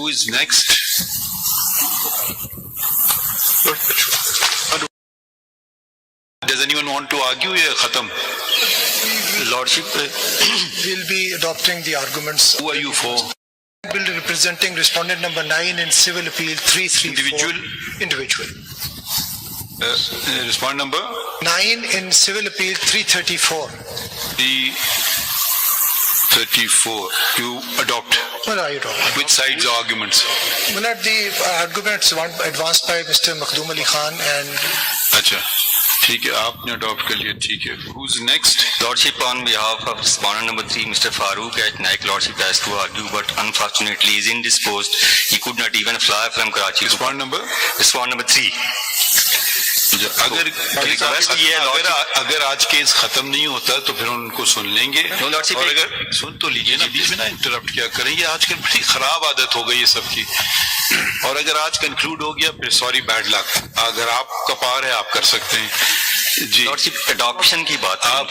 is next? Does anyone want to argue? Yeah, khatam. Lordship, We'll be adopting the arguments. who are you for? Bill representing respondent number 9 in civil appeal 334. Individual. Respondent number? 9 in civil appeal 334. 34. You adopt. Well, I don't. Which side's arguments? Well, the arguments advanced by Mr. Makhdoom Ali Khan and Acha. ٹھیک ہے, آپ نے adapt کر لیا, ٹھیک ہے. Who's next? Lordship, on behalf of respondent number 3, Mr. Farooq Naik, Lordship has to argue, but unfortunately is indisposed. He could not even fly from Karachi. Respondent number? Respondent number 3. اگر آج case ختم نہیں ہوتا تو پھر ان کو سن لیں گے, اور اگر سن تو لیجیے نا, بیچ میں نا انٹرپٹ کیا کریں. یہ آج کل بڑی خراب عادت ہو گئی ہے سب کی. اور اگر آج کنکلوڈ ہو گیا پھر سوری بیڈ لک. اگر آپ کا پار ہے آپ کر سکتے ہیں. جی Lordship, adoption کی بات آپ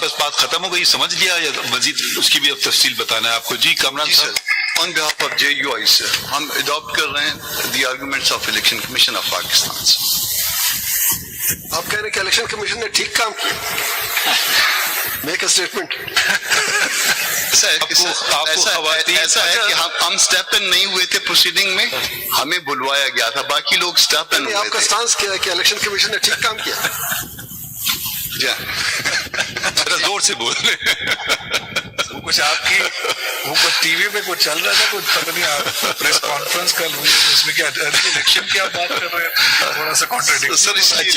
بس بات ختم ہو گئی, سمجھ لیا, یا مزید اس کی بھی اب تفصیل بتانا ہے آپ کو؟ جی کامران صاحب. On behalf of JUI sir, ہم adopt کر رہے ہیں the arguments of Election Commission of Pakistan. آپ کہہ رہے ہیں کہ الیکشن کمیشن نے ٹھیک کام کیا. Make a statement. ایسا ہے کہ ہم اسٹیپ ان نہیں ہوئے تھے پروسیڈنگ میں, ہمیں بلوایا گیا تھا, باقی لوگ اسٹیپ ان ہوئے تھے. آپ کا اسٹانس کیا ہے کہ الیکشن کمیشن نے ٹھیک کام کیا؟ ذرا زور سے بول رہے ہیں. کچھ آپ کی وہ کچھ ٹی وی پہ کچھ چل رہا تھا, کچھ پتہ نہیں, آپ پریس کانفرنس کر لوں اس میں کیا الیکشن کی آپ بات کر رہے ہیں, تھوڑا سا کانٹراڈکٹ. سر اس لیے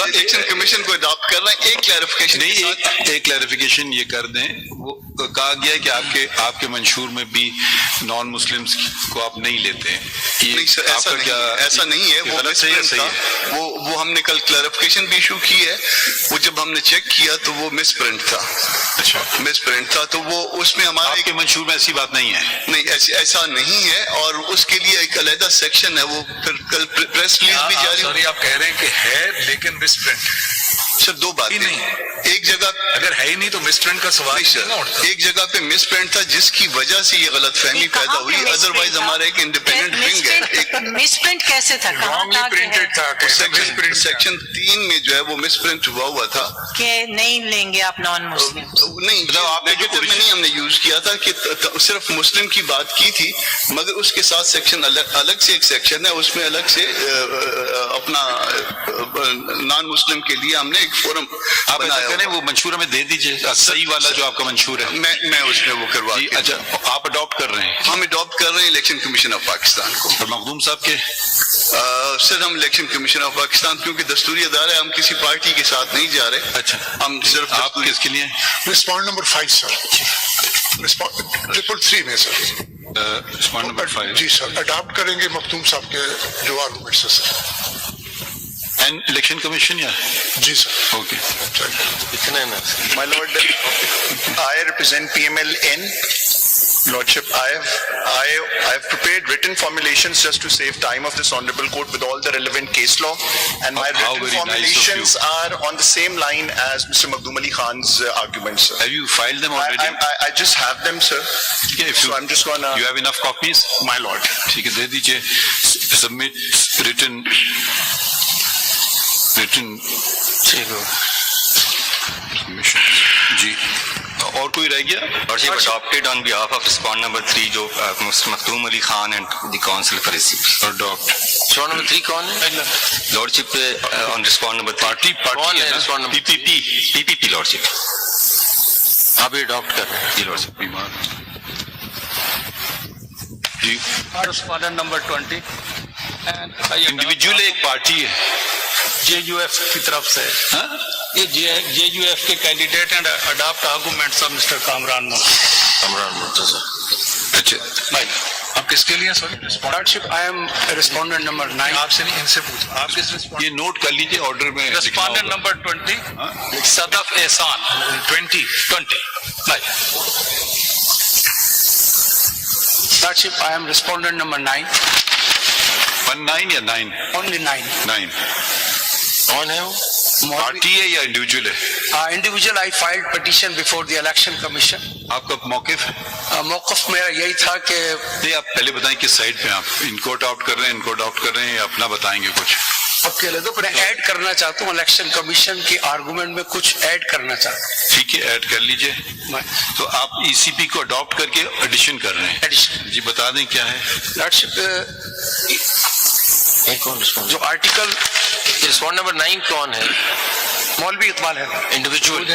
الیکشن کمیشن کو اڈاپٹ کرنا ہے. ایک کلیریفیکیشن نہیں, ایک کلیریفیکیشن یہ کر دیں. وہ کہا گیا ہے کہ آپ کے منشور میں بھی نان مسلمس کو آپ نہیں لیتے ہیں. نہیں سر, ایسا نہیں ہے. وہ ہم نے کل کلیریفیکیشن بھی ایشو کی ہے. وہ جب ہم نے چیک کیا تو وہ مس پرنٹ تھا. اچھا, مس پرنٹ تھا, تو وہ اس میں ہمارا آپ کے منشور میں ایسی بات نہیں ہے. نہیں ایسا نہیں ہے, اور اس کے لیے ایک علیحدہ سیکشن ہے. وہ پھر کل پریس ریلیز بھی جاری. سوری, آپ کہہ رہے ہیں کہ ہے لیکن مس پرنٹ. سر دو باتیں نہیں, ایک جگہ اگر ہے ہی نہیں تو مس پرنٹ کا سوال نہیں اٹھتا. ایک جگہ پہ مس پرنٹ تھا جس کی وجہ سے یہ غلط فہمی پیدا ہوئی. ادروائز ہمارا ایک انڈیپینڈنٹ ونگ ہے. مس پرنٹ کیسے تھا, سیکشن 3 میں جو ہے وہ مس پرنٹ ہوا تھا کہ نہیں لیں گے آپ نان مسلم. نہیں, نیگیٹو میں نہیں ہم نے یوز کیا تھا کہ صرف مسلم کی بات کی تھی, مگر اس کے ساتھ سیکشن الگ سے ایک سیکشن ہے, اس میں الگ سے اپنا نان مسلم کے لیے ہم نے ایک فورم بنایا. وہ منشور ہمیں دے دیجیے, صحیح والا جو آپ کا منشور ہے. میں اس میں وہ کروا. اچھا, آپ اڈاپٹ کر رہے ہیں؟ ہم اڈاپٹ کر رہے ہیں الیکشن کمیشن آف پاکستان کو. اور مخدوم صاحب کے سر ہم الیکشن کمیشن آف پاکستان کیونکہ دستوری ادارہ ہے, ہم کسی پارٹی کے ساتھ نہیں جا رہے. اچھا, ہم صرف آپ کس کے لیے؟ Respondent number 5 sir. Triple 3 میں سر. Respondent number 5. جی سر, اڈاپٹ کریں گے مختوم صاحب کے جو آرگومنٹس ہیں سر. اینڈ الیکشن کمیشن یا جی سر. Okay. My Lord, I represent PMLN. Lordship, I have prepared written formulations just to save time of this honorable court with all the relevant case law, and my written formulations are on the same line as Mr. Makhdoom Ali Khan's arguments, sir. Have you filed them already? I just have them, sir. Yeah, so I'm just gonna. You have enough copies? My Lord. ٹھیک ہے, دے دیجیے. Submit written. جی, اور کوئی رہ گیا؟ Lordship, adopted on behalf of respondent number 3 جو Mr. Makhdoom Ali Khan and the council for receipt. Adopt. Respondent number 3 کون ہے؟ Lordship, on respondent number 3 party کون ہے؟ respondent number PPP Lordship. آپ بھی اڈاپٹ کر رہے ہیں؟ جی Lordship. بیمار. جی, Respondent number 20. انڈیویجول ایک پارٹی ہے JUF کی طرف سے. یہ JUF کے candidate and adopt arguments of mister Kamran Murtaza. اچھا بھائی, آپ کس کے لیے؟ Sorry, Lordship, I am respondent number 9. آپ سے نہیں, ان سے پوچھا. آپ کس یہ نوٹ کر لیجیے آرڈر میں. ریسپونڈنٹ نمبر 20 صدف احسان. 20 بھائی. Lordship, I am respondent number 9. 19 یا 9? Only 9. 9. کون ہے وہ؟ پارٹی ہے یا انڈیویجول ہے؟ Individual, I filed petition before the election commission. آپ کا موقف؟ موقف میرا یہی تھا کہ نہیں آپ پہلے بتائیں کس سائڈ پہ آپ ان کو اڈاپٹ کر رہے ہیں ان کو اڈاپٹ کر رہے ہیں یا اپنا بتائیں گے کچھ؟ اب کہہ لیتے میں ایڈ کرنا چاہتا ہوں الیکشن کمیشن کی آرگومنٹ میں کچھ ایڈ کرنا چاہتا ہوں. ٹھیک ہے ایڈ کر لیجئے. تو آپ ای سی پی کو اڈاپٹ کر کے ایڈیشن کر رہے ہیں جی بتا دیں کیا ہے لارڈشپ جو آرٹیکل رسپونڈ نمبر 9 کون ہے؟ مولوی اقبال ہے انڈیویجول